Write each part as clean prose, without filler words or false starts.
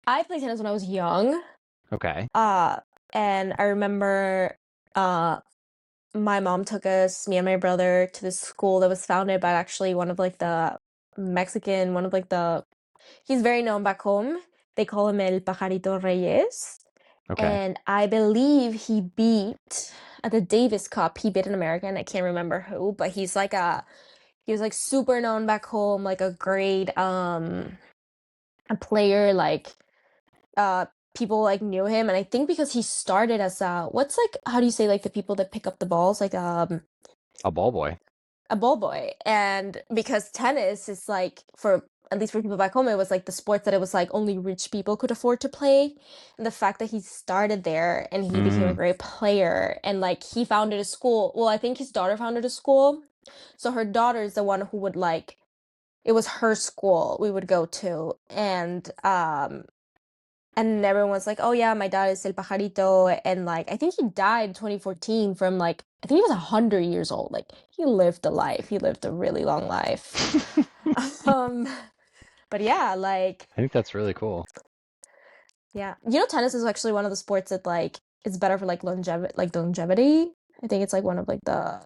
I played tennis when I was young. Okay. Uh, and I remember uh my mom took us, me and my brother, to this school that was founded by actually one of like the Mexican, one of like the he's very known back home. They call him El Pajarito Reyes. Okay. And I believe he beat at the Davis Cup, he beat an American. I can't remember who, but he was like super known back home, like a great a player, like uh people like knew him. And I think because he started as what's like how do you say like the people that pick up the balls, like A ball boy. a ball boy. And because tennis is like, for at least for people back home, it was like the sport that it was like only rich people could afford to play. And the fact that he started there and he became a Mm, great player, and like he founded a school. Well, I think his daughter founded a school. So her daughter is the one who would like, it was her school we would go to. And everyone was like, "Oh yeah, my dad is El Pajarito," and like I think he died in 2014 from like I think he was 100 years old. Like he lived a life. He lived a really long life. I Um, but yeah, like think that's really cool. yeah, tennis is actually one of the sports that like it's better for like longevity. I think it's like one of like the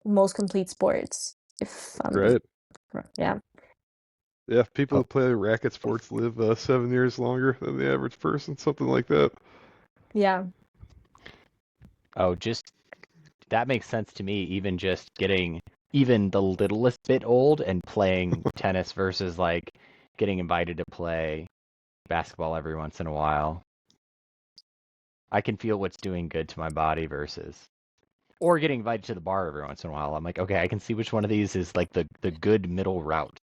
most complete sports. If Right. yeah, Yeah, people Oh, who play racket sports live 7 years longer than the average person, something like that. yeah, oh, just that makes sense to me. Even just getting even the littlest bit old and playing tennis versus like getting invited to play basketball every once in a while. I can feel what's doing good to my body versus or getting invited to the bar every once in a while. I'm like, okay, I can see which one of these is like the good middle route.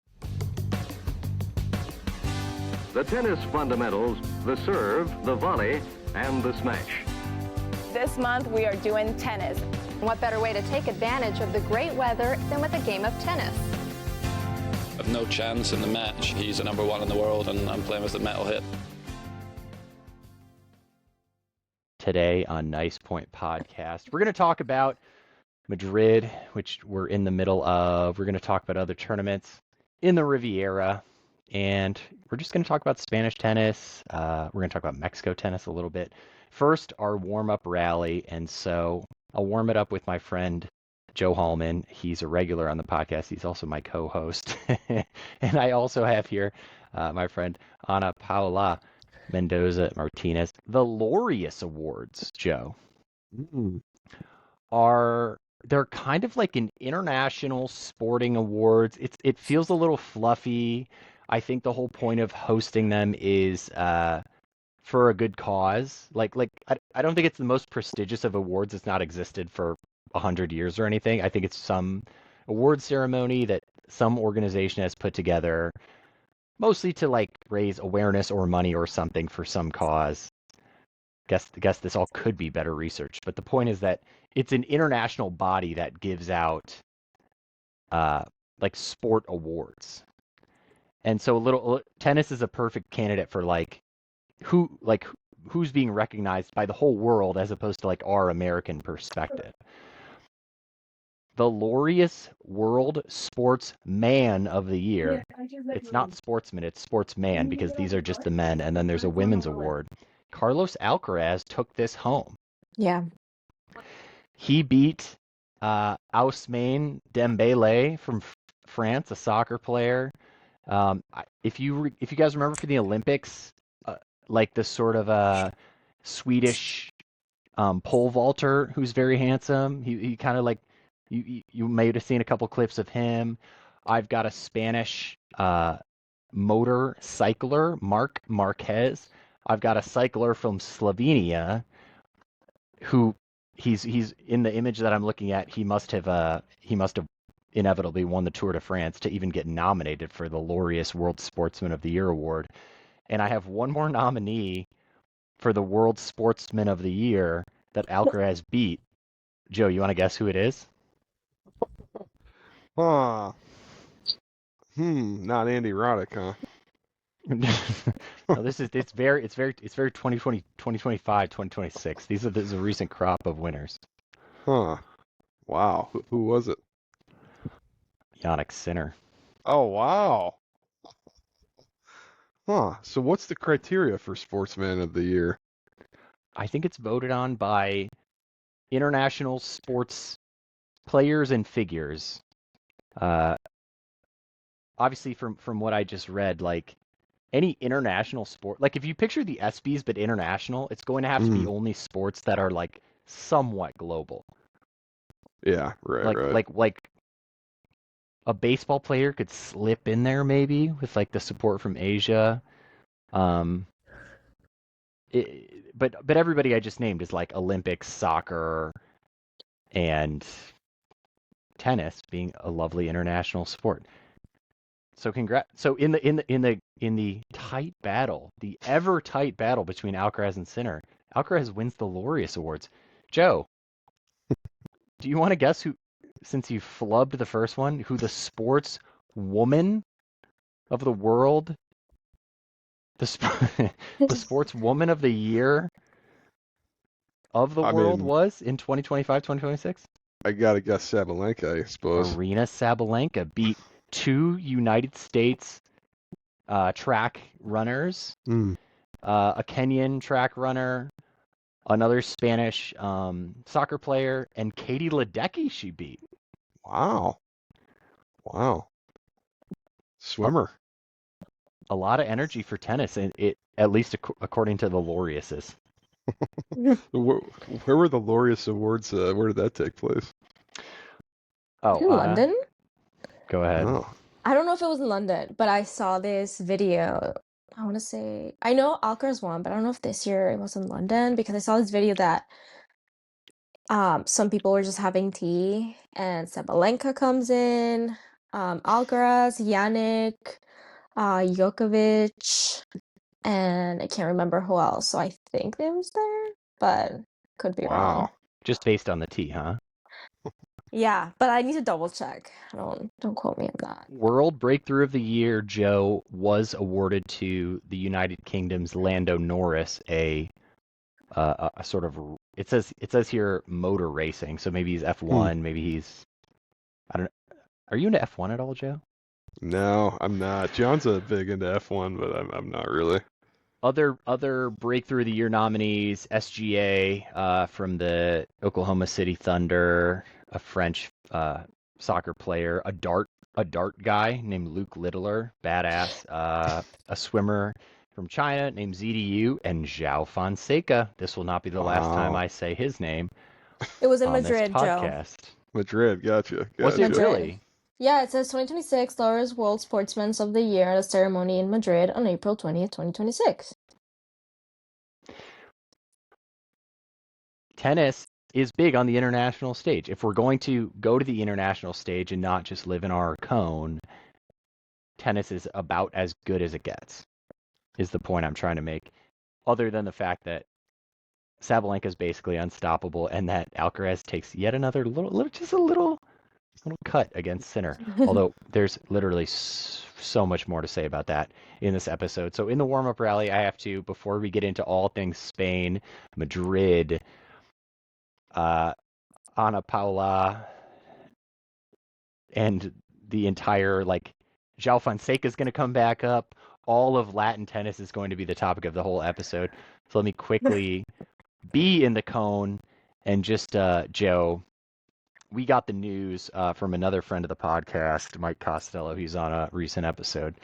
The tennis fundamentals, the serve, the volley, and the smash. This month we are doing tennis. What better way to take advantage of the great weather than with a game of tennis? I've no chance in the match. He's the number one in the world, and I'm playing with the metal hit. Today on Nice Point Podcast, we're going to talk about Madrid, which we're in the middle of. We're going to talk about other tournaments in the Riviera, and we're just going to talk about Spanish tennis. We're going to talk about Mexico tennis a little bit. First, our warm-up rally, and so I'll warm it up with my friend Joe Hallman. He's a regular on the podcast. He's also my co-host. And I also have here my friend Ana Paula Mendoza Martinez. The Laureus Awards, Joe, Mm. are they're kind of like an international sporting awards. It feels a little fluffy. I think the whole point of hosting them is for a good cause. I don't think it's the most prestigious of awards. It's not existed for 100 years or anything. I think it's some award ceremony that some organization has put together, mostly to like raise awareness or money or something for some cause. Guess this all could be better researched, but the point is that it's an international body that gives out uh, like sport awards, and so a little tennis is a perfect candidate for who's being recognized by the whole world as opposed to like our American perspective. The Laureus World Sportsman of the Year. It's not sportsman, it's sportsman because these are just the men, and then there's a women's award. Carlos Alcaraz took this home. yeah. He beat Ousmane Dembele from France, a soccer player. If you guys remember from the Olympics, like the sort of Swedish pole vaulter who's very handsome. He kind of like you may have seen a couple clips of him. I've got a Spanish motor cycler, Marc Marquez. I've got a cycler from Slovenia who he's in the image that I'm looking at. He must have inevitably won the Tour de France to even get nominated for the Laureus World Sportsman of the Year award. And I have one more nominee for the World Sportsman of the Year that Alcaraz beat. Joe, you want to guess who it is? Huh. Not Andy Roddick, huh? No, it's very 2020, 2025, 2026. This is a recent crop of winners. Huh. Wow. Who was it? Yannick Sinner. Oh, wow. Huh. So what's the criteria for Sportsman of the Year? I think it's voted on by international sports players and figures. Obviously, from what I just read, like any international sport, like if you picture the ESPYs but international, it's going to have to be only sports that are like somewhat global. Yeah, right. Like a baseball player could slip in there maybe with like the support from Asia. But everybody I just named is like Olympics, soccer, and tennis being a lovely international sport. So So in the tight battle, the ever tight battle between Alcaraz and Sinner, Alcaraz wins the Laureus Awards. Joe, do you want to guess who, since you flubbed the first one, who the sports woman of the world, the sports woman of the year of the world was in 2025, 2026? I gotta guess Sabalenka, I suppose. Arina Sabalenka beat 2 United States track runners, a Kenyan track runner, another Spanish soccer player, and Katie Ledecky she beat. Wow. Swimmer. A lot of energy for tennis, and it at least according to the Laureuses. Where were the Laureus Awards? Where did that take place? Oh, in London? Go ahead. Oh. I don't know if it was in London, but I saw this video. I want to say, I know Alcaraz won, but I don't know if this year it was in London because I saw this video that some people were just having tea and Sabalenka comes in, Alcaraz, Yannick, Djokovic, and I can't remember who else. So I think they was there, but could be wrong. Just based on the tea, huh? Yeah, but I need to double check. Don't quote me on that. World Breakthrough of the Year, Joe, was awarded to the United Kingdom's Lando Norris, a sort of, it says here motor racing, so maybe he's F1, maybe he's, I don't know. Are you into F1 at all, Joe? No, I'm not. John's a big into F1, but I'm not really. Other Breakthrough of the Year nominees: SGA from the Oklahoma City Thunder, a French soccer player, a dart guy named Luke Littler, badass, a swimmer from China named ZDU, and João Fonseca. This will not be the last time I say his name. It was in on Madrid, this Joe. podcast. Madrid, gotcha. Was it really? Yeah, it says 2026 Laureus World Sportsman of the Year at a ceremony in Madrid on April 20th, 2026. Tennis is big on the international stage. If we're going to go to the international stage and not just live in our cone, tennis is about as good as it gets, is the point I'm trying to make. Other than the fact that Sabalenka is basically unstoppable and that Alcaraz takes yet another little cut against Sinner. Although there's literally so much more to say about that in this episode. So in the warm-up rally, I have to, before we get into all things Spain, Madrid, Ana Paula, and the entire, João Fonseca is going to come back up. All of Latin tennis is going to be the topic of the whole episode. So let me quickly be in the cone and just, Joe, we got the news from another friend of the podcast, Mike Costello. He's on a recent episode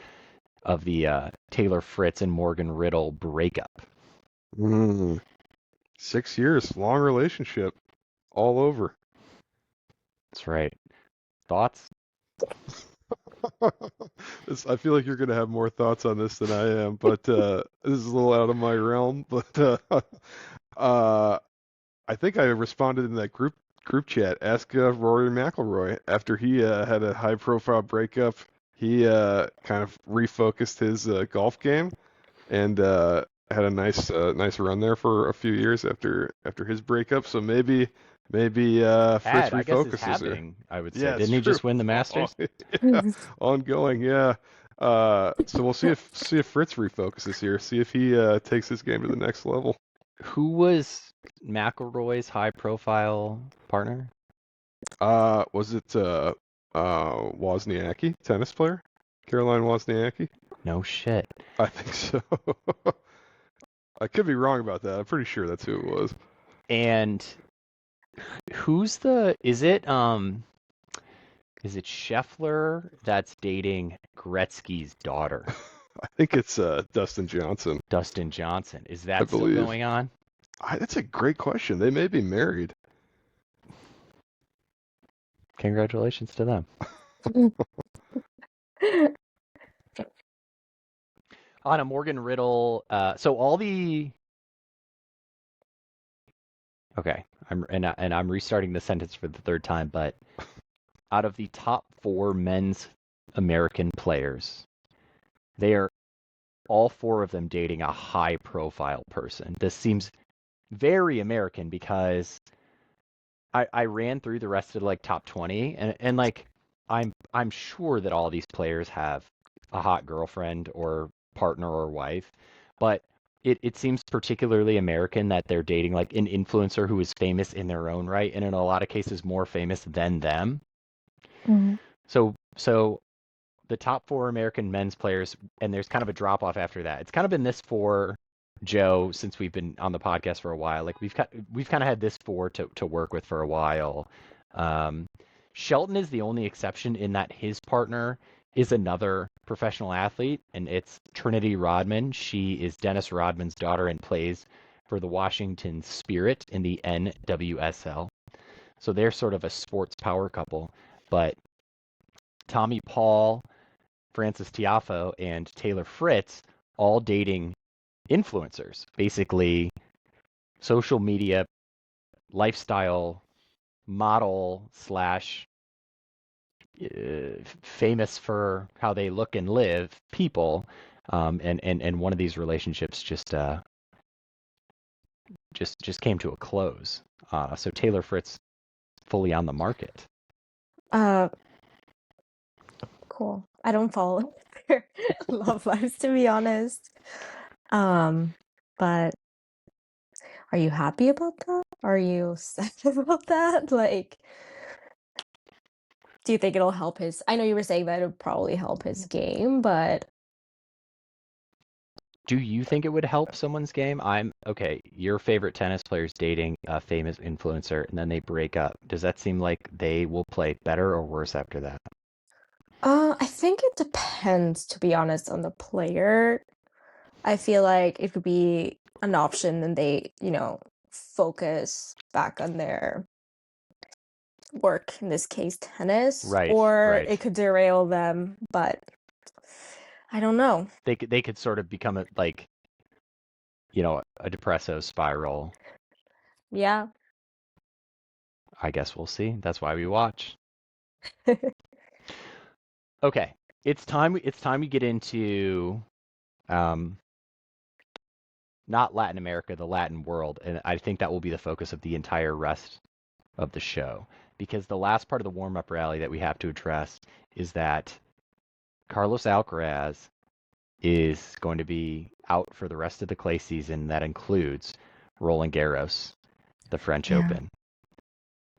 of the Taylor Fritz and Morgan Riddle breakup. 6 years, long relationship, all over. That's right. Thoughts? I feel like you're going to have more thoughts on this than I am, but this is a little out of my realm. But I think I responded in that group chat. Ask Rory McIlroy after he had a high-profile breakup. He kind of refocused his golf game and had a nice run there for a few years after his breakup. So maybe Fritz refocuses her. I would say. Yeah, didn't he just win the Masters? Yeah, ongoing. Yeah. So we'll see if Fritz refocuses here. See if he takes his game to the next level. Who was McIlroy's high-profile partner? Was it Wozniacki, tennis player? Caroline Wozniacki? No shit. I think so. I could be wrong about that. I'm pretty sure that's who it was. And is it Scheffler that's dating Gretzky's daughter, I think it's Dustin Johnson, Dustin Johnson? Is I that still believe. going on? That's a great question. They may be married. Congratulations to them. On a Morgan Riddle, so all the okay, I'm restarting the sentence for the third time, but out of the top 4 men's American players, they are all 4 of them dating a high-profile person. This seems very American because I ran through the rest of like top 20 and like I'm sure that all these players have a hot girlfriend or partner or wife, but it seems particularly American that they're dating like an influencer who is famous in their own right and in a lot of cases more famous than them. Mhm. So the top 4 American men's players, and there's kind of a drop off after that. It's kind of been this 4, Joe, since we've been on the podcast for a while. Like we've kind of had this 4 to work with for a while. Um, Shelton is the only exception in that his partner is another professional athlete, and it's Trinity Rodman. She is Dennis Rodman's daughter and plays for the Washington Spirit in the NWSL. So they're sort of a sports power couple. But Tommy Paul, Francis Tiafoe, and Taylor Fritz all dating influencers, basically social media, lifestyle model slash famous for how they look and live people. And one of these relationships just came to a close. So Taylor Fritz fully on the market. Uh, cool. I don't follow their love lives, to be honest. But are you happy about that? Are you sad about that? Like, do you think it'll help his? I know you were saying that it'll probably help his game, but Do you think it would help someone's game? Okay. Your favorite tennis player's dating a famous influencer, and then they break up. Does that seem like they will play better or worse after that? I think it depends, to be honest, on the player. I feel like it could be an option and they, focus back on their work, in this case, tennis, Right, or right. it could derail them, but I don't know. They could sort of become a depresso spiral. Yeah. I guess we'll see. That's why we watch. Okay, it's time we get into not Latin America, the Latin world, and I think that will be the focus of the entire rest of the show because the last part of the warm-up rally that we have to address is that Carlos Alcaraz is going to be out for the rest of the clay season. That includes Roland Garros, the French Yeah. Open.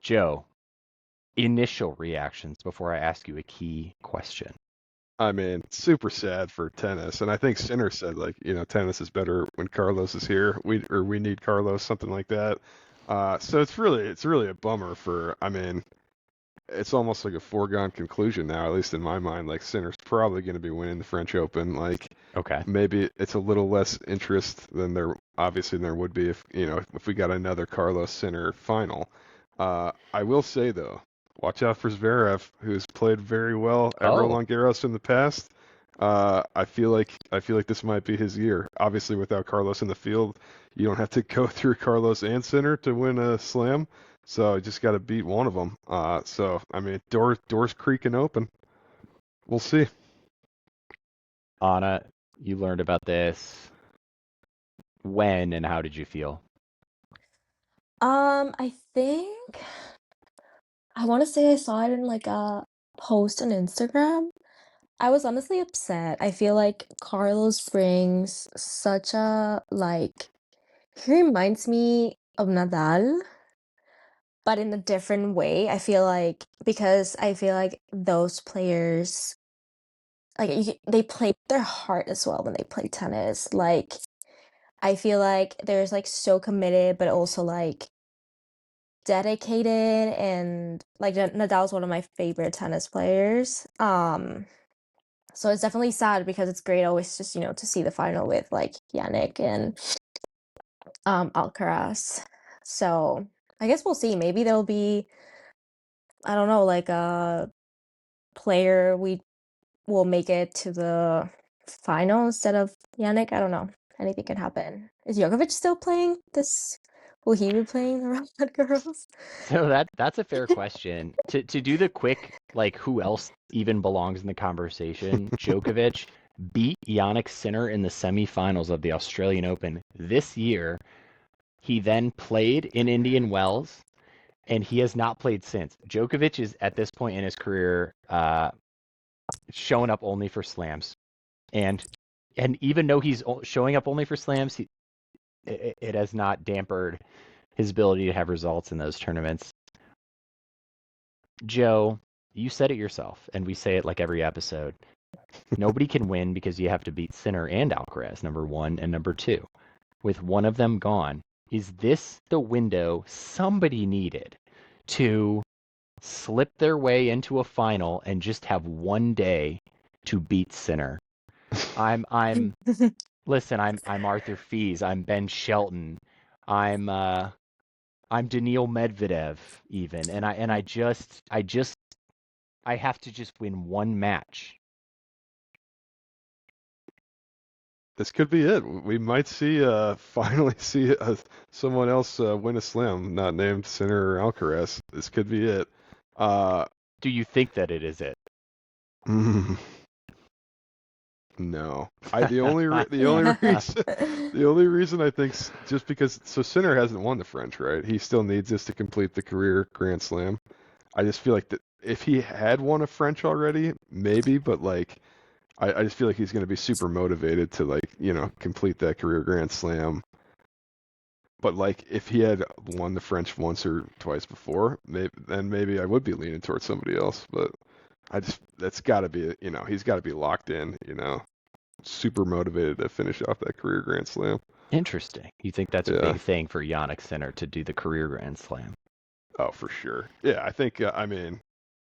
Joe, initial reactions before I ask you a key question. I mean, super sad for tennis, and I think Sinner said tennis is better when Carlos is here. We need Carlos, something like that. So it's really a bummer for. I mean, it's almost like a foregone conclusion now, at least in my mind. Like Sinner's probably going to be winning the French Open. Like Okay. maybe it's a little less interest than there would be if we got another Carlos Sinner final. I will say though, watch out for Zverev, who's played very well at Roland Garros in the past. I feel like this might be his year. Obviously, without Carlos in the field, you don't have to go through Carlos and Sinner to win a slam. So you just got to beat one of them. So I mean, doors creaking open. We'll see. Anna, you learned about this. When and how did you feel? I think I want to say I saw it in like a post on Instagram. I was honestly upset. I feel like Carlos brings such a he reminds me of Nadal, but in a different way. I feel like because I feel like those players they play their heart as well when they play tennis. Like, I feel like they're like so committed, but also like dedicated, and like Nadal's one of my favorite tennis players. So it's definitely sad because it's great always just, to see the final with like Yannick and Alcaraz. So I guess we'll see. Maybe there'll be, I don't know, like a player we will make it to the final instead of Yannick. I don't know. Anything can happen. Is Djokovic still playing this? Will he be playing the Round Girls? So that's a fair question. To do the quick, like, who else even belongs in the conversation? Djokovic beat Jannik Sinner in the semifinals of the Australian Open this year. He then played in Indian Wells, and he has not played since. Djokovic is at this point in his career showing up only for slams, and even though he's showing up only for slams, it has not dampened his ability to have results in those tournaments. Joe, you said it yourself, and we say it like every episode. Nobody can win because you have to beat Sinner and Alcaraz, number 1 and number 2. With one of them gone, is this the window somebody needed to slip their way into a final and just have one day to beat Sinner? Listen, I'm Arthur Fees, I'm Ben Shelton, I'm Daniil Medvedev even, and I have to just win one match. This could be it. We might finally see someone else win a slam, not named Sinner or Alcaraz. This could be it. Do you think that it is it? No. The only reason I think just because Sinner hasn't won the French, right? He still needs this to complete the career Grand Slam. I just feel like that if he had won a French already, maybe, but like I just feel like he's going to be super motivated to complete that career Grand Slam. But like if he had won the French once or twice before, maybe I would be leaning towards somebody else. But that's got to be he's got to be locked in, super motivated to finish off that career Grand Slam. Interesting. You think that's a big thing for Jannik Sinner to do the career Grand Slam? Oh, for sure. Yeah, I think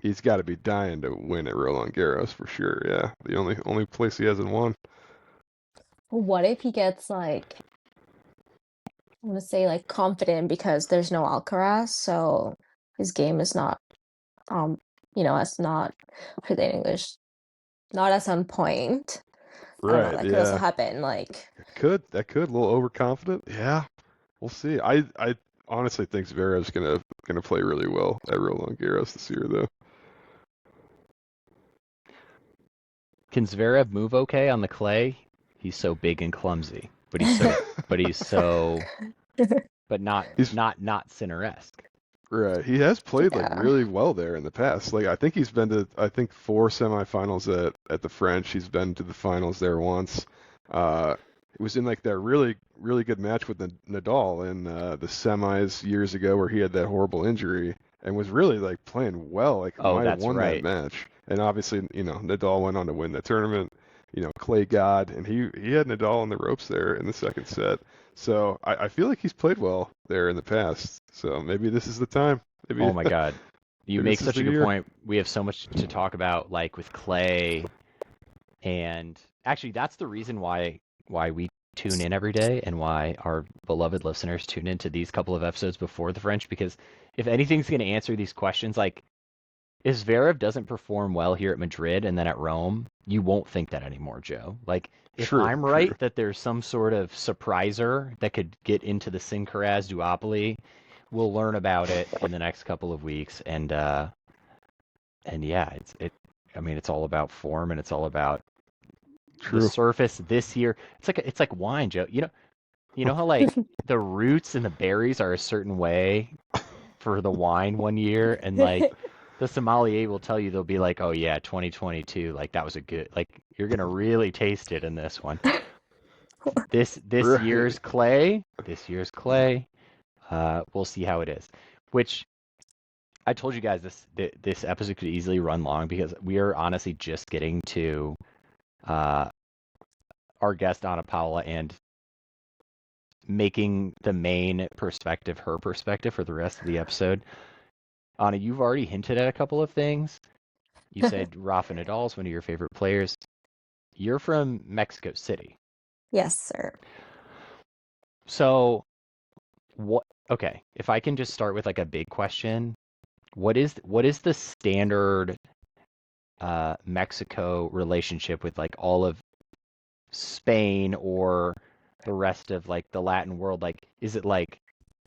he's got to be dying to win at Roland Garros for sure. Yeah, the only place he hasn't won. What if he gets like, I want to say like confident because there's no Alcaraz, so his game is not, as not, what is it in English, not as on point. I don't know, Right. that could also happen. Like, that could a little overconfident. Yeah, we'll see. I honestly think Zverev's gonna play really well at Roland Garros this year, though. Can Zverev move okay on the clay? He's so big and clumsy, but not Sinner-esque. Right. He has played like really well there in the past. Like I think he's been to 4 semifinals at the French. He's been to the finals there once. It was in like that really, really good match with Nadal in the semis years ago where he had that horrible injury and was really like playing well. Like might have won that match. And obviously, Nadal went on to win the tournament. Clay God, and he had Nadal on the ropes there in the second set. So I feel like he's played well there in the past. So maybe this is the time. Maybe, oh my God. You make such a good point. We have so much to talk about, like with Clay. And actually, that's the reason why we tune in every day and why our beloved listeners tune into these couple of episodes before the French. Because if anything's going to answer these questions, like if Zverev doesn't perform well here at Madrid and then at Rome, you won't think that anymore, Joe. Like, if I'm right that there's some sort of surpriser that could get into the Sincaraz duopoly, we'll learn about it in the next couple of weeks. And yeah, it's all about form and it's all about the surface this year. It's like wine, Joe. You know how like the roots and the berries are a certain way for the wine one year, and like the sommelier will tell you, they'll be like, oh yeah, 2022, like that was a good, like you're gonna really taste it in this one. This year's clay, we'll see how it is. Which I told you guys this episode could easily run long because we are honestly just getting to uh, our guest Anna Paula and making the main perspective her perspective for the rest of the episode. Anna, you've already hinted at a couple of things. You said Rafa Nadal is one of your favorite players. You're from Mexico City. Yes, sir. So what okay, if I can just start with like a big question, what is the standard Mexico relationship with like all of Spain or the rest of like the Latin world? Like, is it like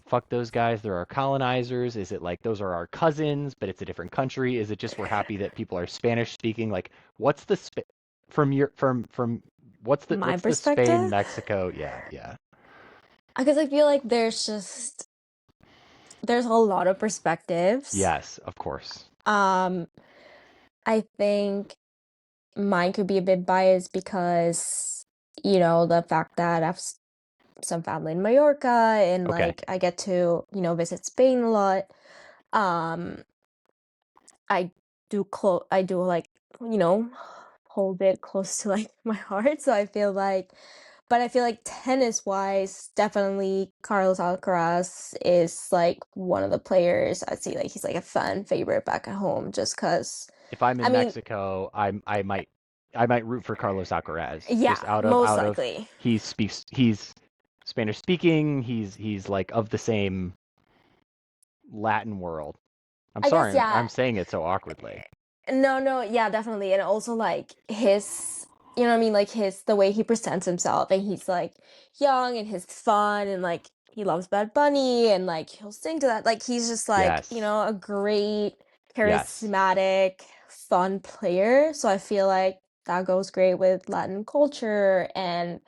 fuck those guys, they're our colonizers? Is it like those are our cousins, but it's a different country? Is it just we're happy that people are Spanish speaking? Like, what's the from your from My what's the Spain perspective? Mexico? Yeah. Because I feel like there's a lot of perspectives. Yes, of course. Um, I think mine could be a bit biased because, the fact that some family in Mallorca and Okay. like I get to, visit Spain a lot. Um, I I do like, you know, hold it close to like my heart. So but I feel like tennis wise, definitely Carlos Alcaraz is like one of the players I'd say like he's like a fan favorite back at home just because, If I'm I in mean, Mexico, I might root for Carlos Alcaraz yeah, just out of most likely. he's Spanish speaking, he's like of the same Latin world. I'm I guess, sorry, yeah. I'm saying it so awkwardly. No, yeah, definitely. And also like you know what I mean? Like the way he presents himself and he's like young and he's fun and like he loves Bad Bunny and like he'll sing to that. Like he's just like, Yes. a great, Yes. charismatic, fun player. So I feel like that goes great with Latin culture and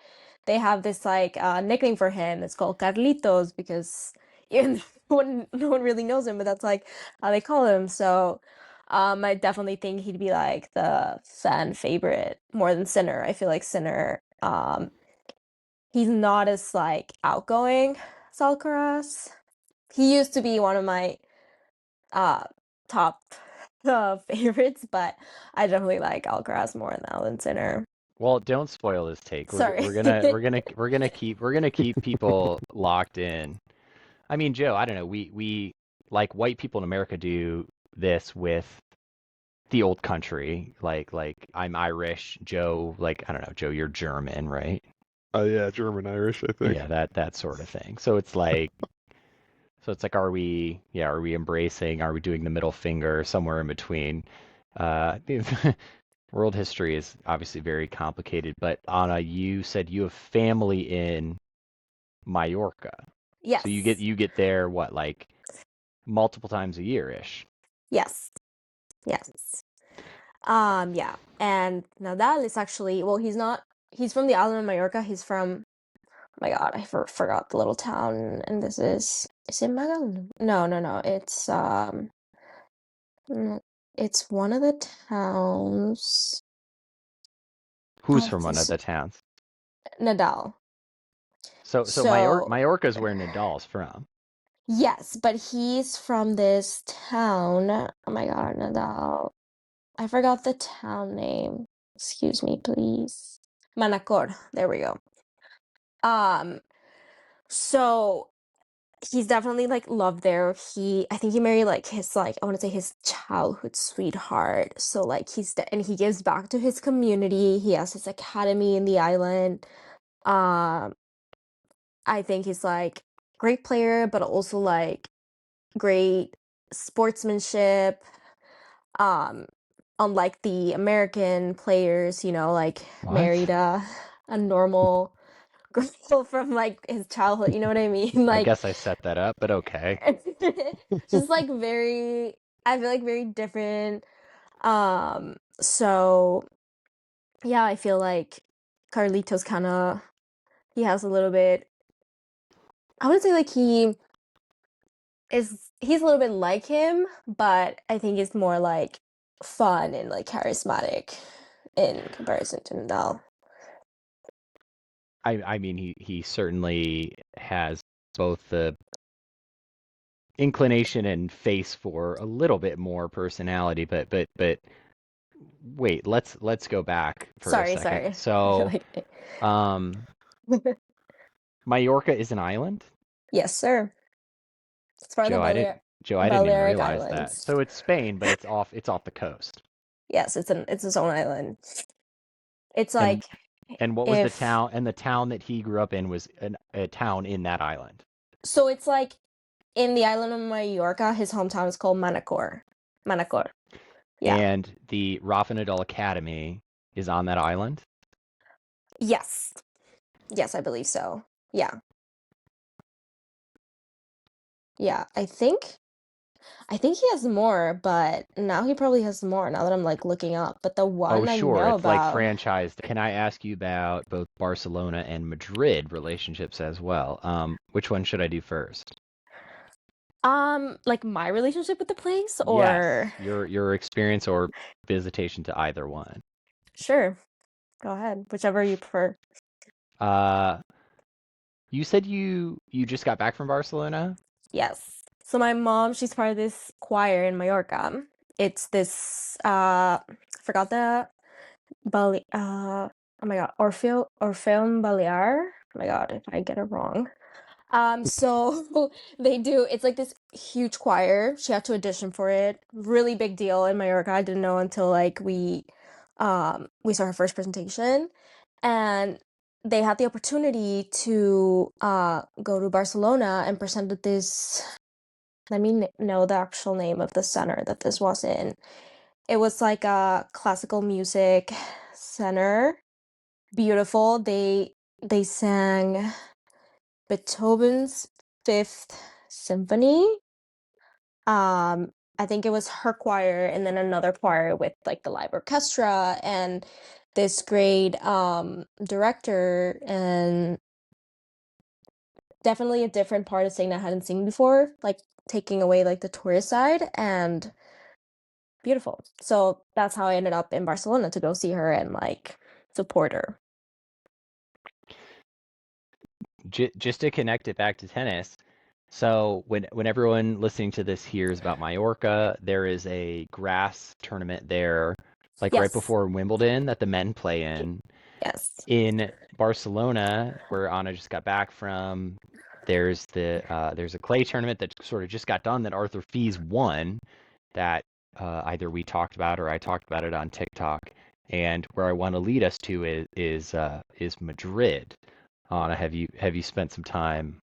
they have this like nickname for him. It's called Carlitos because even though no one really knows him, but that's like how they call him. So I definitely think he'd be like the fan favorite more than Sinner. I feel like Sinner, he's not as like outgoing as Alcaraz. He used to be one of my uh top favorites, but I definitely like Alcaraz more now than Sinner. Well, don't spoil this take. We're Sorry. we're gonna we're gonna we're gonna keep people locked in. I mean, Joe, I don't know. We like white people in America do this with the old country. Like I'm Irish, Joe, like I don't know, Joe, you're German, right? Yeah, German Irish, I think. Yeah, that sort of thing. So it's like are we embracing, are we doing the middle finger somewhere in between? World history is obviously very complicated, but Anna, you said you have family in Mallorca. Yes. So you get there what, like multiple times a year-ish? Yes. Yes. Yeah. And Nadal is actually, well, he's from the island of Mallorca. He's from, oh my God, I forgot the little town. And is it Magal? No. It's one of the towns. Who's Oh, from one of the towns? Nadal. So So, Mallorca's where Nadal's from. yes, but he's from this town. Oh my God, Nadal. I forgot the town name. Excuse me, please. Manacor. There we go. Um, so he's definitely like loved there. I think he married like his like I want to say his childhood sweetheart. So like and he gives back to his community. He has his academy in the island. Um, I think he's like great player, but also like great sportsmanship. Um, unlike the American players, like What? married a normal girl from like his childhood. You know what I mean? I Like guess I set that up, but okay. just like I feel like very different. So yeah, I feel like Carlitos kind of he has a little bit. I would say like he's a little bit like him, but I think it's more like fun and like charismatic in comparison to Nadal. I mean he certainly has both the inclination and face for a little bit more personality, but wait, let's go back for a Sorry, second. sorry. So, Like, um, Mallorca is an island? yes, sir. It's part of the Joe, I didn't even Balearic realize that. Islands. So it's Spain, but it's off the coast. Yes, it's its own island. It's And like and what was the if town? And the town that he grew up in was a town in that island. so it's like in the island of Mallorca, his hometown is called Manacor. Manacor. Yeah. And the Rafa Nadal Academy is on that island. Yes. Yes, I believe so. Yeah. Yeah, I think he has more, but now he probably has more now that I'm like looking up. But the Oh, one I sure, know it's like about, franchised. Can I ask you about both Barcelona and Madrid relationships as well? Which one should I do first? like my relationship with the place Yes, or your experience or visitation to either one. sure, go ahead, whichever you prefer. Uh, you said you just got back from Barcelona? Yes. So my mom, she's part of this choir in Mallorca. It's this I forgot the Bali oh my God, Orfeum Balear. Oh my God, if I get it wrong. So they do, it's like this huge choir. She had to audition for it. Really big deal in Mallorca. I didn't know until like we saw her first presentation. And they had the opportunity to go to Barcelona and present at this, let me know the actual name of the center that this was in. It was like a classical music center. Beautiful. They sang Beethoven's Fifth Symphony. I think it was her choir and then another choir with like the live orchestra and this great director, and definitely a different part of singing I hadn't seen before, like taking away like the tourist side, and beautiful. So that's how I ended up in Barcelona to go see her and like support her. Just to connect it back to tennis. So when everyone listening to this hears about Mallorca, there is a grass tournament there, like right Yes. before Wimbledon that the men play in. Yes. In Barcelona, where Anna just got back from, there's a clay tournament that sort of just got done that Arthur Fees won, that either we talked about or I talked about it on TikTok. And where I want to lead us to is Madrid. Anna, have you spent some time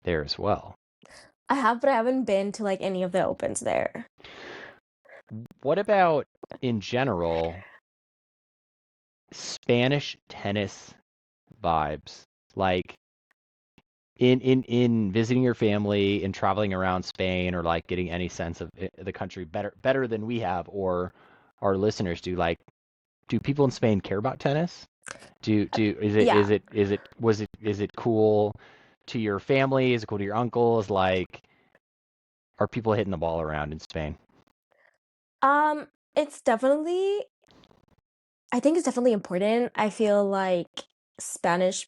there as well? I have, but I haven't been to like any of the opens there. What about in general Spanish tennis vibes? Like in visiting your family and traveling around Spain, or like getting any sense of the country better than we have or our listeners do. Like, do people in Spain care about tennis? Do Yeah. is it cool to your family? Is it cool to your uncles? Like, are people hitting the ball around in Spain? Um, it's definitely, I think it's definitely important. I feel like Spanish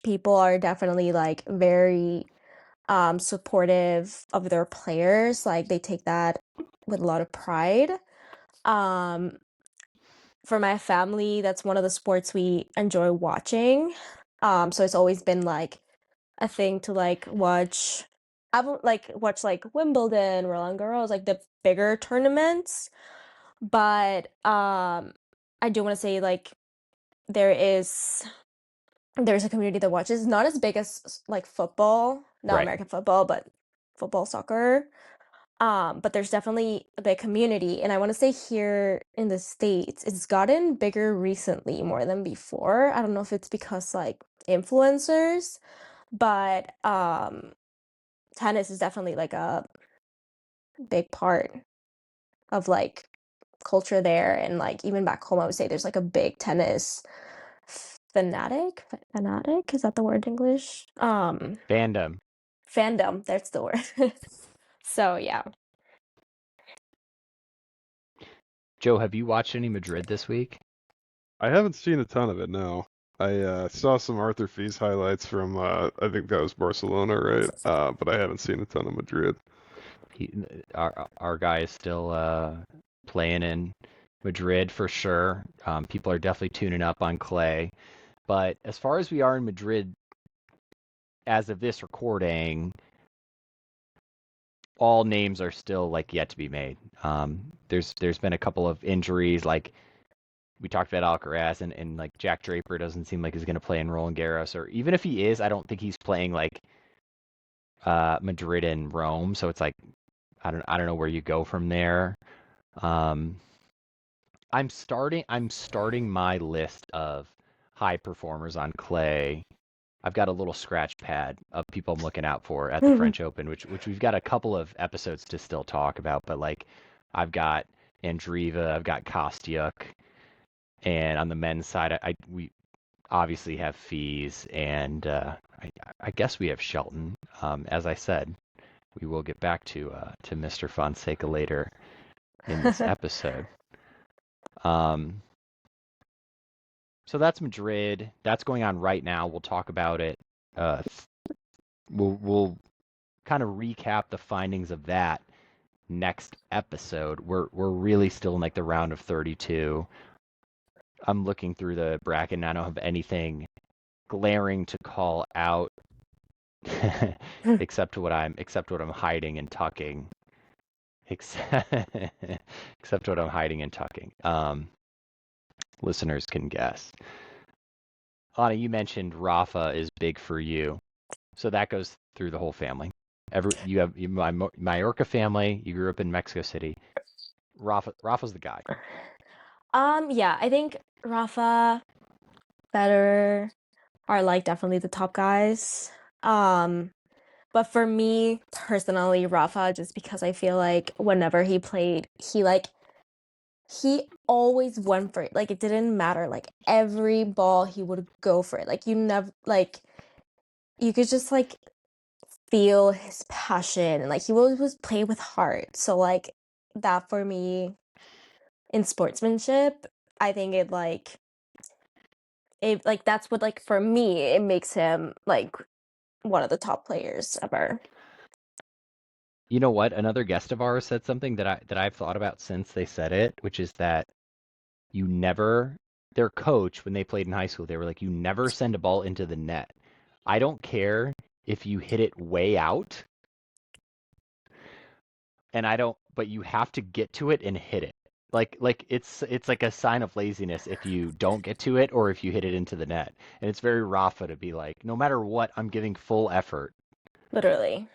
people are definitely like very supportive of their players. Like they take that with a lot of pride. Um, for my family, that's one of the sports we enjoy watching. So it's always been like a thing to like watch. I would like watch like Wimbledon, Roland Garros, like the bigger tournaments. But I do want to say like there is there's a community that watches, not as big as like football, not Right. American football, but football, soccer. But there's definitely a big community, and I want to say here in the States, it's gotten bigger recently more than before. I don't know if it's because like influencers, but tennis is definitely like a big part of like culture there, and like even back home, I would say there's like a big tennis fanatic, is that the word in English? Fandom. Fandom, that's the word. So yeah. Joe, have you watched any Madrid this week? I haven't seen a ton of it, no. I saw some Arthur Fees highlights from I think that was Barcelona, right? But I haven't seen a ton of Madrid. He, our guy is still playing in Madrid for sure. People are definitely tuning up on clay. But as far as we are in Madrid, as of this recording, all names are still like yet to be made. There's been a couple of injuries, like we talked about Alcaraz, and like Jack Draper doesn't seem like he's going to play in Roland Garros, or even if he is, I don't think he's playing like Madrid and Rome. So it's like I don't know where you go from there. Um, I'm starting my list of high performers on clay. I've got a little scratch pad of people I'm looking out for at the French Open, which we've got a couple of episodes to still talk about. But like, I've got Andreeva, I've got Kostyuk, and on the men's side, we obviously have Fees, and I guess we have Shelton. As I said, we will get back to Mr. Fonseca later in this episode. So that's Madrid. That's going on right now. We'll talk about it. We'll kind of recap the findings of that next episode. We're really still in like the round of 32. I'm looking through the bracket and I don't have anything glaring to call out except what I'm hiding and tucking. Except what I'm hiding and tucking. Listeners can guess. Anna, you mentioned Rafa is big for you, so that goes through the whole family. You have my Mallorca family. You grew up in Mexico City. Rafa's the guy. Yeah, I think Rafa, Federer are like definitely the top guys. But for me personally, Rafa, just because I feel like whenever he played, he always went for it. Like it didn't matter. Like every ball he would go for it. Like you never like you could just like feel his passion and like he always was play with heart. So like that for me in sportsmanship, I think it like that's what like for me it makes him like one of the top players ever. You know what? Another guest of ours said something that I've thought about since they said it, which is that you never their coach when they played in high school, they were like, you never send a ball into the net. I don't care if you hit it way out, and but you have to get to it and hit it. Like it's like a sign of laziness if you don't get to it or if you hit it into the net. And it's very Rafa to be like, no matter what, I'm giving full effort. Literally.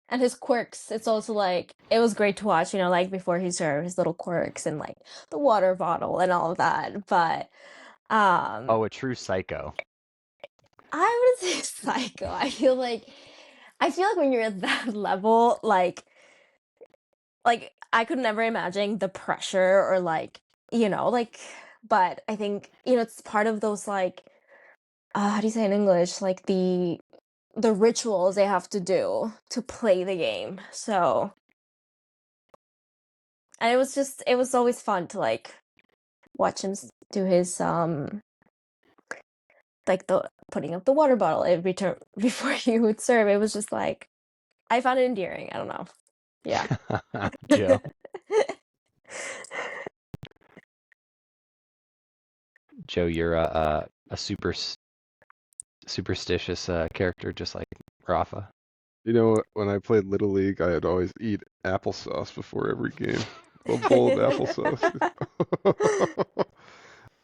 And his quirks, it's also like it was great to watch, like before he served his little quirks and like the water bottle and all of that. But Oh, a true psycho. I would say psycho. I feel like when you're at that level, like I could never imagine the pressure or but I think, it's part of those like how do you say in English? Like the rituals they have to do to play the game. So, and it was always fun to like watch him do his like the putting up the water bottle every turn before he would serve. It was just like I found it endearing. I don't know. Yeah. Joe. Joe, you're a superstitious character, just like Rafa. You know, when I played Little League, I'd always eat applesauce before every game. A bowl of applesauce.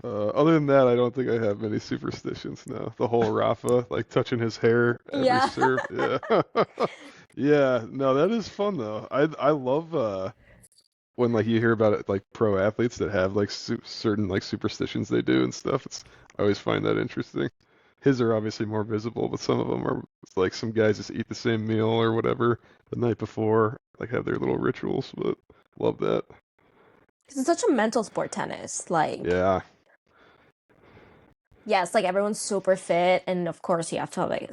Other than that, I don't think I have many superstitions now. The whole Rafa, like touching his hair every Yeah. serve. Yeah. Yeah, no, that is fun though. I love when like you hear about it like pro athletes that have like certain like superstitions they do and stuff. I always find that interesting. His are obviously more visible, but some of them are like some guys just eat the same meal or whatever the night before, like have their little rituals. But love that. 'Cause it's such a mental sport, tennis. Like, Yeah, yes, like everyone's super fit, and of course you have to like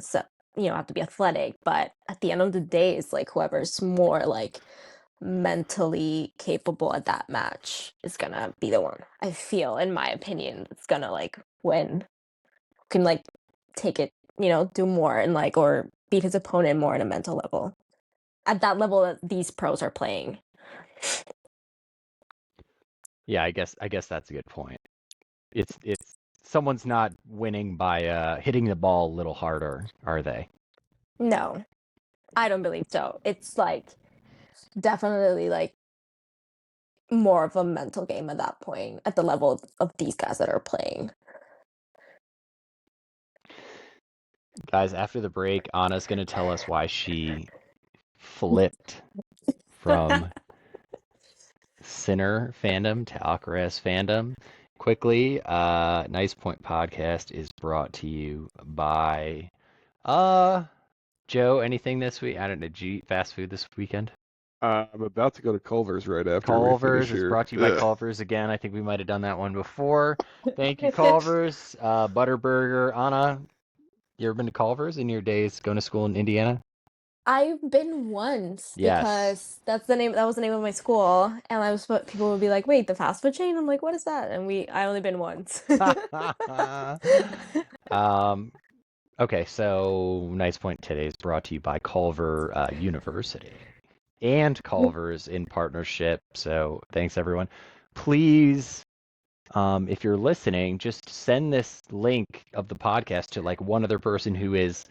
have to be athletic. But at the end of the day, it's like whoever's more like mentally capable at that match is gonna be the one. I feel, in my opinion, it's gonna like win. Can like take it, do more and like or beat his opponent more on a mental level. At that level that these pros are playing. Yeah, I guess that's a good point. It's someone's not winning by hitting the ball a little harder, are they? No, I don't believe so. It's like definitely like more of a mental game at that point at the level of these guys that are playing. Guys, after the break, Anna's going to tell us why she flipped from Sinner fandom to Alcaraz fandom. Quickly, Nice Point Podcast is brought to you by Joe. Anything this week? I don't know. Did you eat fast food this weekend? I'm about to go to Culver's right after we Culver's finish is here. brought to you by Culver's again. I think we might have done that one before. Thank you, Culver's. Butterburger. Anna, you ever been to Culver's in your days going to school in Indiana? I've been once Yes. because that's the name. That was the name of my school, and I was. People would be like, "Wait, the fast food chain?" I'm like, "What is that?" And I only been once. Okay, so Nice Point today is brought to you by Culver University and Culver's in partnership. So thanks everyone. Please, if you're listening, just send this link of the podcast to like one other person who is.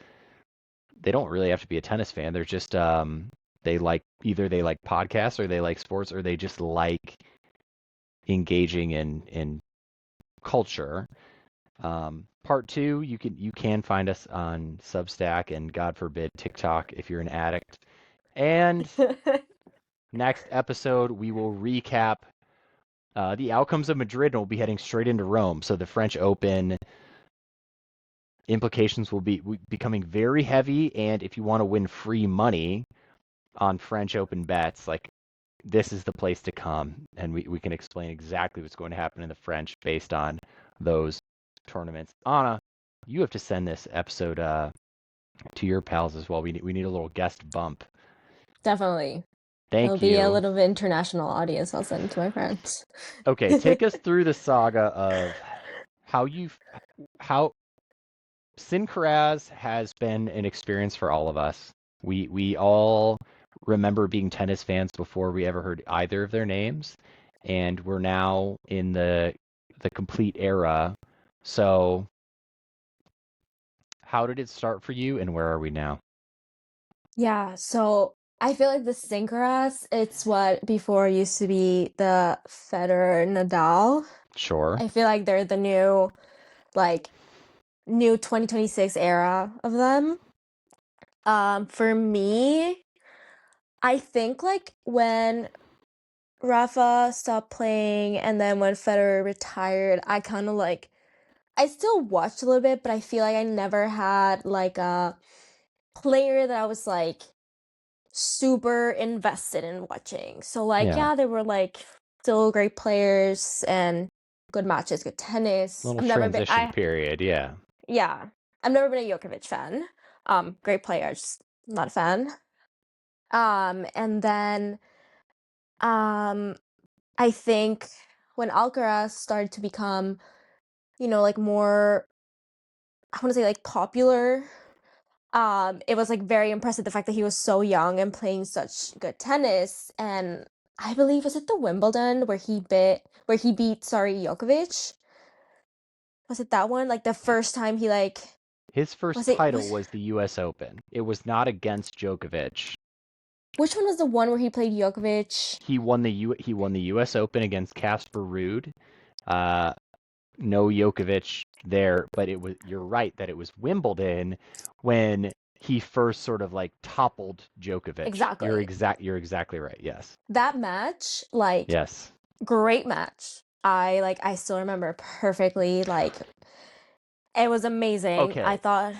They don't really have to be a tennis fan. They're just they like either they like podcasts or they like sports or they just like engaging in culture. Part two, you can find us on Substack and God forbid TikTok if you're an addict. And next episode, we will recap the outcomes of Madrid and we'll be heading straight into Rome. So the French Open implications will be becoming very heavy. And if you want to win free money on French Open bets, like this is the place to come. And we can explain exactly what's going to happen in the French based on those tournaments. Anna, you have to send this episode to your pals as well. We need a little guest bump. Definitely. Thank It'll you. be a little bit international audience. I'll send it to my friends. Okay, take us through the saga of how Sincaraz has been an experience for all of us. We all remember being tennis fans before we ever heard either of their names, and we're now in the complete era. So how did it start for you and where are we now? Yeah, so I feel like the Sincaraz, it's what before used to be the Federer Nadal. Sure. I feel like they're the new 2026 era of them. For me, I think like when Rafa stopped playing and then when Federer retired, I kind of like I still watched a little bit, but I feel like I never had like a player that I was like super invested in watching. So like Yeah. they were like still great players and good matches, good tennis. Little I've never been transition period, yeah. yeah. I've never been a Djokovic fan. Great player, just not a fan. And then I think when Alcaraz started to become, like more, I want to say like popular, it was like very impressive the fact that he was so young and playing such good tennis. And I believe was it the Wimbledon where he beat Djokovic? Was it that one? Like the first time he like His first title was the US Open. It was not against Djokovic. Which one was the one where he played Djokovic? He won the US Open against Casper Ruud. No Djokovic there, but you're right that it was Wimbledon when he first sort of like toppled Djokovic. Exactly. You're exactly right. Yes. That match, yes. Great match. I still remember perfectly. Like it was amazing. Okay. I thought.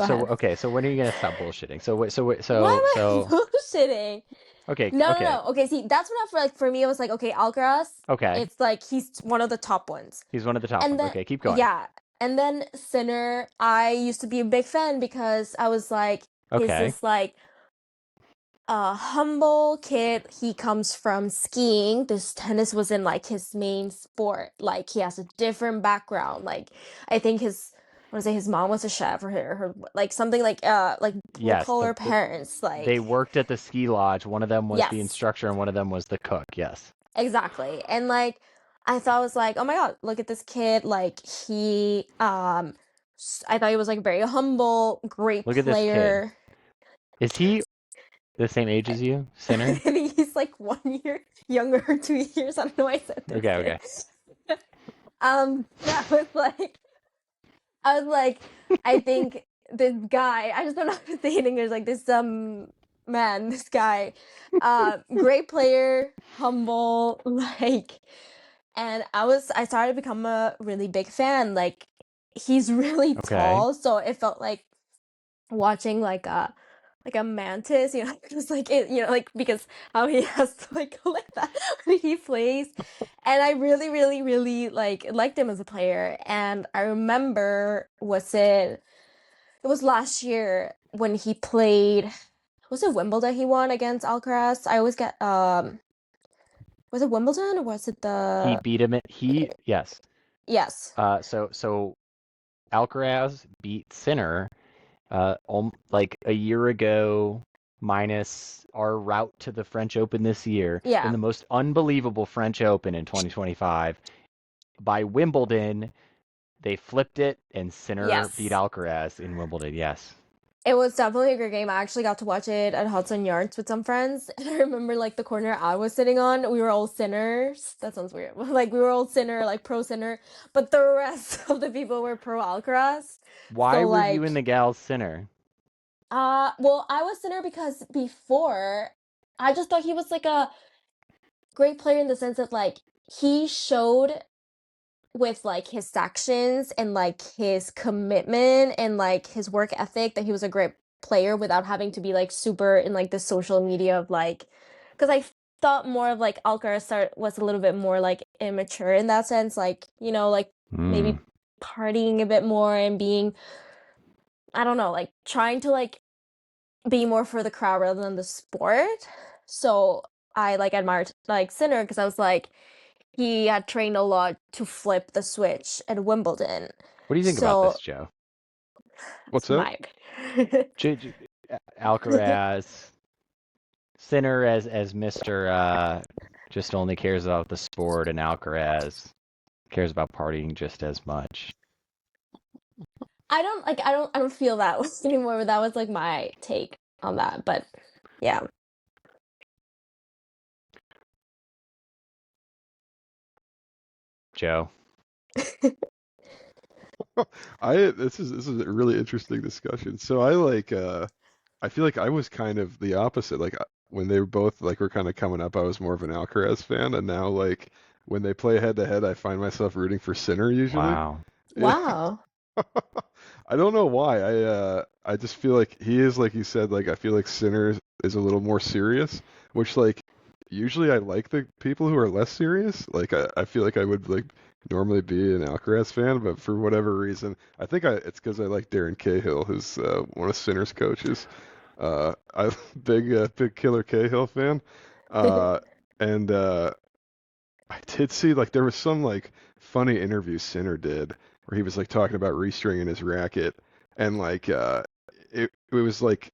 So when are you gonna stop bullshitting? So Why am I bullshitting? Okay. No. Okay, see, that's what for me it was like, okay, Alcaraz. Okay. It's like he's one of the top ones. He's one of the top ones. Okay, keep going. Yeah. And then Sinner, I used to be a big fan because I was like, he's this like a humble kid. He comes from skiing. This tennis was in like his main sport. Like he has a different background. Like I think his mom was a chef or her like something like yes, parents like they worked at the ski lodge. One of them was the instructor and one of them was the cook. Yes. Exactly. And like I thought I was like, oh my God, look at this kid. Like I thought he was like very humble, great Look at this kid. player. Is he the same age as you, I Sinner? think he's like 1 year younger or 2 years. I don't know why I said this Okay, kid. okay. I was like, I think this guy, I just don't know how to say it in English, like this man, this guy, great player, humble, like, and I started to become a really big fan. Like, he's really Okay. tall, so it felt like watching like a mantis, you know, just like it, you know, like because how he has to like go like that when he plays. And I really, really, really like liked him as a player. And I remember it was last year when he played, was it Wimbledon he won against Alcaraz? I always get was it Wimbledon or was it He the beat him yes. yes. So Alcaraz beat Sinner like a year ago, minus our route to the French Open this year, in Yeah. the most unbelievable French Open in 2025. By Wimbledon, they flipped it, and Sinner beat Yes. Alcaraz in Wimbledon. Yes. It was definitely a great game. I actually got to watch it at Hudson Yards with some friends. And I remember like the corner I was sitting on, we were all sinners. That sounds weird. Like we were all sinner, like pro sinner, but the rest of the people were pro Alcaraz. Why So were you and like the gals Sinner? well, I was sinner because before I just thought he was like a great player in the sense that like he showed with like his actions and like his commitment and like his work ethic that he was a great player without having to be like super in like the social media of like because I thought more of like was a little bit more like immature in that sense, like you know, like maybe partying a bit more and being, I don't know, like trying to like be more for the crowd rather than the sport. So I like admired like Sinner because I was like he had trained a lot to flip the switch at Wimbledon. What do you think about So this, Joe? What's it's that? my opinion. Alcaraz, Sinner as Mr. Just only cares about the sport, and Alcaraz cares about partying just as much. I don't feel that way anymore, but that was like my take on that. But yeah. Joe. This is a really interesting discussion. So I feel like I was kind of the opposite. Like when they were both like were kind of coming up, I was more of an Alcaraz fan, and now like when they play head to head, I find myself rooting for Sinner usually. Wow. Yeah. Wow. I don't know why. I just feel like he is like you said. Like I feel like Sinner is a little more serious, which like usually I like the people who are less serious. Like I feel like I would like normally be an Alcaraz fan, but for whatever reason, I think it's because I like Darren Cahill, who's one of Sinner's coaches. I big Killer Cahill fan, uh, and I did see like there was some like funny interview Sinner did where he was like talking about restringing his racket, and like it was like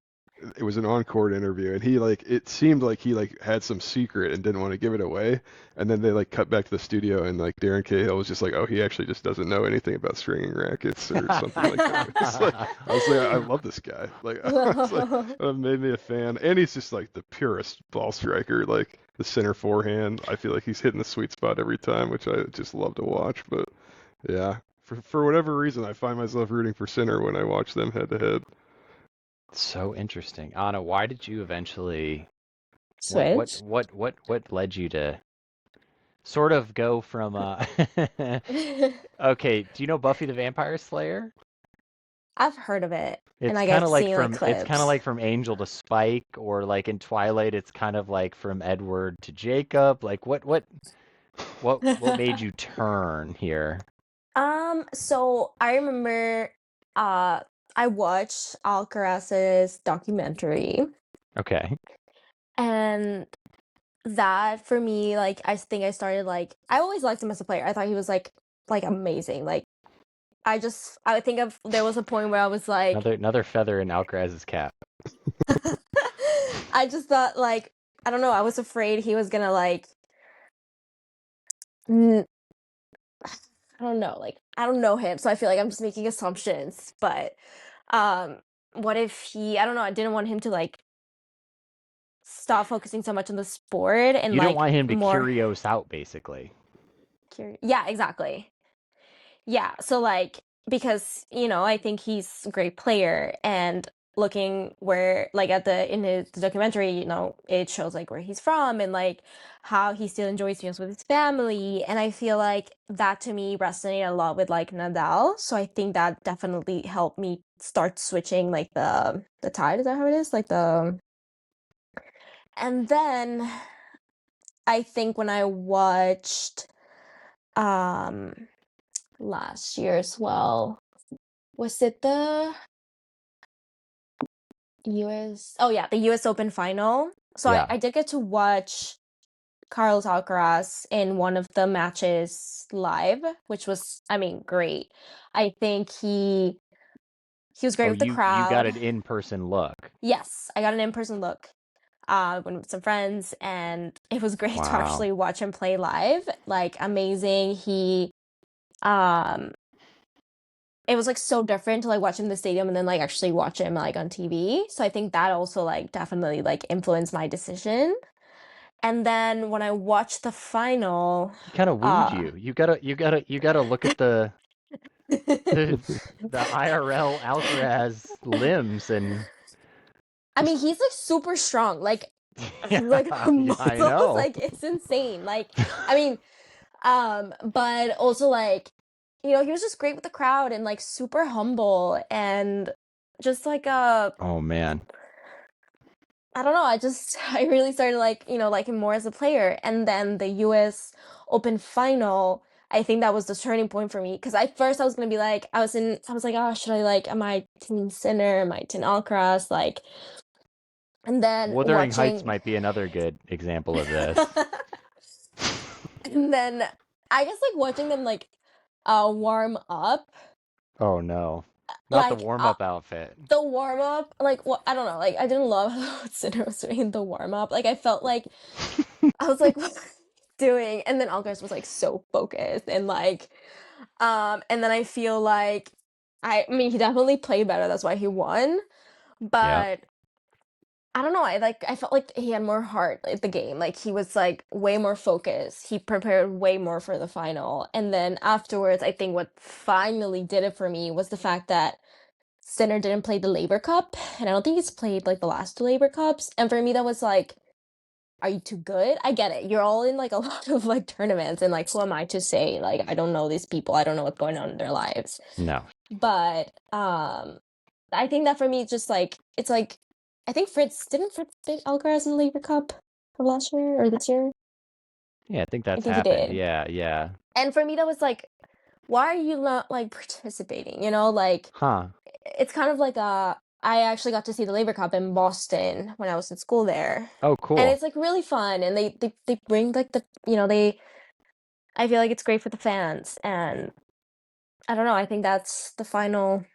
it was an on-court interview, and he like it seemed like he like had some secret and didn't want to give it away, and then they like cut back to the studio, and like Darren Cahill was just like, oh, he actually just doesn't know anything about stringing rackets or something like that. It's like I was like, I love this guy. Like I was like, it made me a fan, and he's just like the purest ball striker. Like the center forehand, I feel like he's hitting the sweet spot every time, which I just love to watch. But yeah, for whatever reason, I find myself rooting for Sinner when I watch them head to head. So interesting. Anna, why did you eventually Switch. what led you to sort of go from okay, do you know Buffy the Vampire Slayer? I've heard of it, and It's like kind I've of like seen like it's kind of clips. like from Angel to Spike, or like in Twilight it's kind of like from Edward to Jacob. Like what made you turn here? So I remember uh I watched Alcaraz's documentary, Okay. and that for me, like I think I started like I always liked him as a player. I thought he was like amazing. Like I think there was a point where I was like Another feather in Alcaraz's cap. I just thought like I don't know, I was afraid he was gonna like N- I don't know. Like, I don't know him, so I feel like I'm just making assumptions. But um, what if he? I don't know. I didn't want him to like stop focusing so much on the sport and You don't like want him to more curios out, basically. curious. Yeah, exactly. Yeah, so like because I think he's a great player and looking where like at the in his documentary, it shows like where he's from and like how he still enjoys meals with his family and I feel like that to me resonated a lot with like Nadal. So I think that definitely helped me start switching like the tide, is that how it is? Like the and then I think when I watched um last year as well, was it the US? Oh yeah, the US Open final. So I, Yeah. I did get to watch Carlos Alcaraz in one of the matches live, which was, I mean, great. I think he was great Oh, with the you got crowd. an in-person look. Yes, I got an in-person look when with some friends, and it was great to Wow. actually watch him play live. Like amazing. Um it was like so different to like watch him in the stadium and then like actually watch him like on TV. So I think that also like definitely like influenced my decision. And then when I watched the final, He kind of wooed uh you. You gotta look at the the IRL Alcaraz limbs and I mean he's like super strong. Like yeah, like yeah, I muscles, know. like it's insane. Like I mean, but also like, he was just great with the crowd and like super humble and just like Oh man. I don't know. I really started like, like him more as a player. And then the US Open final, I think that was the turning point for me. Because at first I was gonna be like, I was like, oh, should I like, am I Team Sinner? Am I Team Alcaraz? Like, and then Wuthering Heights watching, might be another good example of this. and then I guess like watching them like warm up, Oh no. Not the like warm-up outfit. the warm up, like what I don't know, like I didn't love how Sinner was doing the warm up. Like I felt like I was like, what are you doing? And then Alcaraz was like so focused and like, and then I feel like, I mean, he definitely played better. That's why he won. Yeah. But I don't know. I felt like he had more heart at the game. Like he was like way more focused. He prepared way more for the final. And then afterwards, I think what finally did it for me was the fact that Sinner didn't play the Labor Cup, and I don't think he's played like the last two Labor Cups. And for me, that was like, are you too good? I get it. You're all in like a lot of like tournaments and like who am I to say? Like I don't know these people. I don't know what's going on in their lives. No. But I think that for me it's just like it's like I think Fritz beat Alcaraz in the Labor Cup of last year or this year? Yeah, I think I that's think he happened. did. Yeah, yeah. And for me that was like, why are you not like participating? Like Huh. it's kind of like I actually got to see the Labor Cup in Boston when I was in school there. Oh, And cool. it's like really fun and they bring like they I feel like it's great for the fans and I don't know, I think that's the final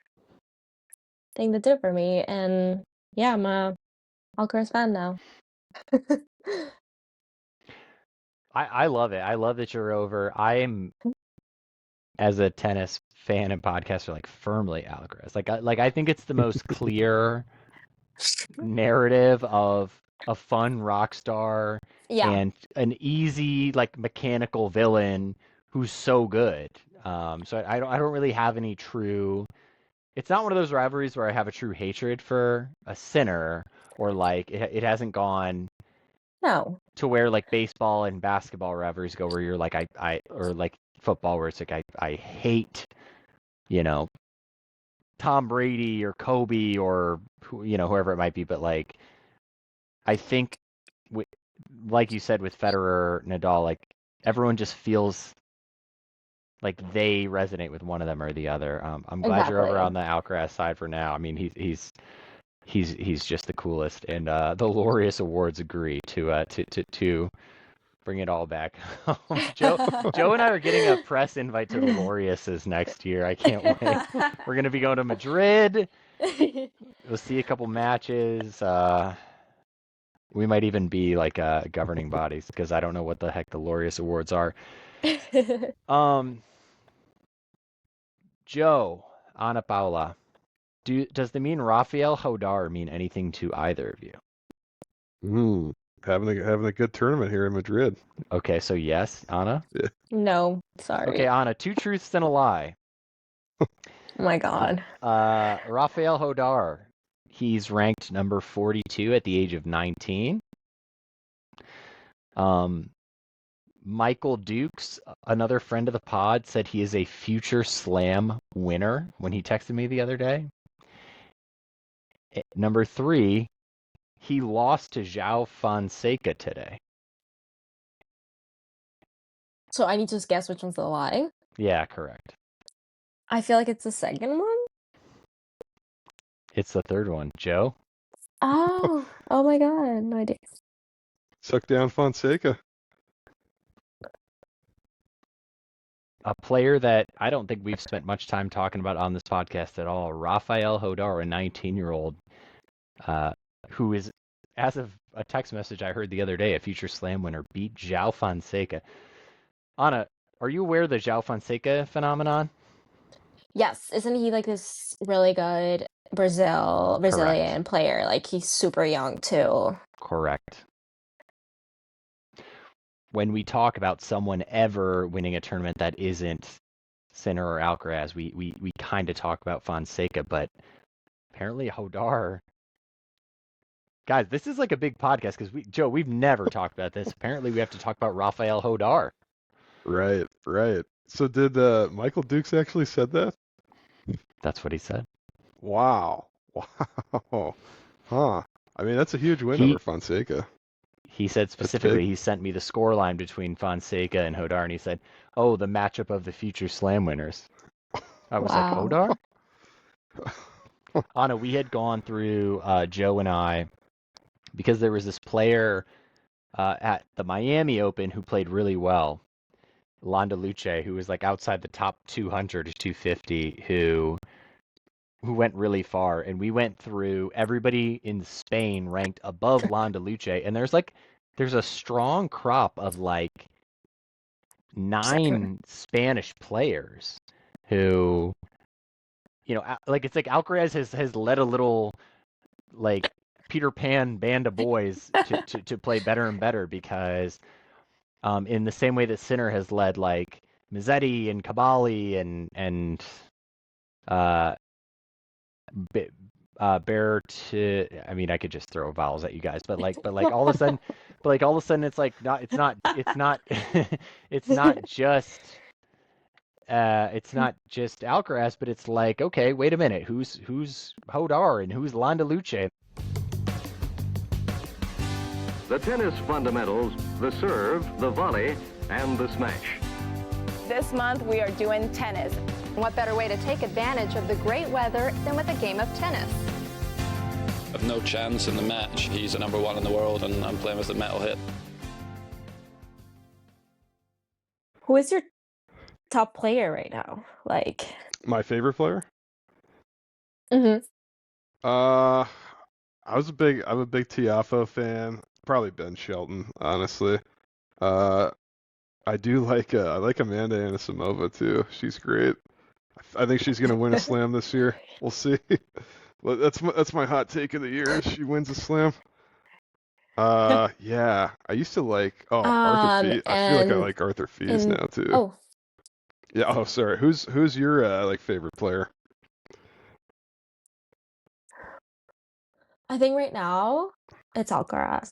thing that did it for me and yeah, I'm a Alcaraz fan now. I love it. I love that you're over. I am, as a tennis fan and podcaster, like firmly Alcaraz. I think it's the most clear narrative of a fun rock star Yeah, and an easy like mechanical villain who's so good. So I don't really have any true. It's not one of those rivalries where I have a true hatred for a Sinner or like it hasn't gone no. to where like baseball and basketball rivalries go where you're like I or like football where it's like I hate, you know, Tom Brady or Kobe or whoever it might be, but like I think wi- like you said with Federer, Nadal, like everyone just feels like they resonate with one of them or the other. I'm glad you're over Exactly. on the Alcaraz side for now. I mean, he's just the coolest, and the Laureus Awards agree to bring it all back home. Joe and I are getting a press invite to the Laureuses next year. I can't wait. We're gonna be going to Madrid. We'll see a couple matches. We might even be like governing bodies because I don't know what the heck the Laureus Awards are. Joe, Ana Paula, does the name Rafael Hodar mean anything to either of you? Having a good tournament here in Madrid. Okay, so yes, Ana. No, Okay, sorry. Ana, two truths and a lie. Oh my God. Rafael Hodar, he's ranked number 42 at the age of 19. Michael Dukes, another friend of the pod, said he is a future slam winner when he texted me the other day. Number 3, he lost to João Fonseca today. So I need to just guess which one's the lie. Yeah, correct. I feel like it's the second one. It's the third one. Joe? Oh my God. No idea. Suck down Fonseca. A player that I don't think we've spent much time talking about on this podcast at all, Rafael Hodar, a 19-year-old who is, as of a text message I heard the other day, a future slam winner, beat João Fonseca. Ana, are you aware of the João Fonseca phenomenon? Yes, isn't he like this really good Brazilian player? Like he's super young too. Correct. When we talk about someone ever winning a tournament that isn't Sinner or Alcaraz, we kind of talk about Fonseca, but apparently Hodar. Guys, this is like a big podcast because Joe, we've never talked about this. Apparently, we have to talk about Rafael Hodar. Right. So did Michael Dukes actually said that? That's what he said. Wow. Huh. I mean, that's a huge win over Fonseca. He said specifically, he sent me the score line between Fonseca and Hodar, and he said, "Oh, the matchup of the future Slam winners." I was like, Hodar? Ana, we had gone through, Joe and I, because there was this player at the Miami Open who played really well, Landaluce, who was like outside the top 200 or 250, who went really far, and we went through everybody in Spain ranked above Landaluce, and there's a strong crop of like 9 Spanish players who, like it's like Alcaraz has led a little like Peter Pan band of boys to play better and better because in the same way that Sinner has led like Mazzetti and Cavalli and I mean, I could just throw vowels at you guys, but all of a sudden, it's like it's not just Alcaraz, but it's like, okay, wait a minute, who's Hodar and who's Landaluce? The tennis fundamentals, the serve, the volley, and the smash. This month we are doing tennis. What better way to take advantage of the great weather than with a game of tennis? I've no chance in the match. He's the number 1 in the world, and I'm playing with the metal hit. Who is your top player right now? Like my favorite player? Mm-hmm. I'm a big Tiafoe fan. Probably Ben Shelton, honestly. I like Amanda Anisimova too. She's great. I think she's gonna win a slam this year. We'll see. Well, that's my hot take of the year. She wins a slam. Yeah. I used to like Arthur Fils. I feel like I like Arthur Fils now too. Oh. Yeah. Oh, sorry. Who's your like favorite player? I think right now it's Alcaraz.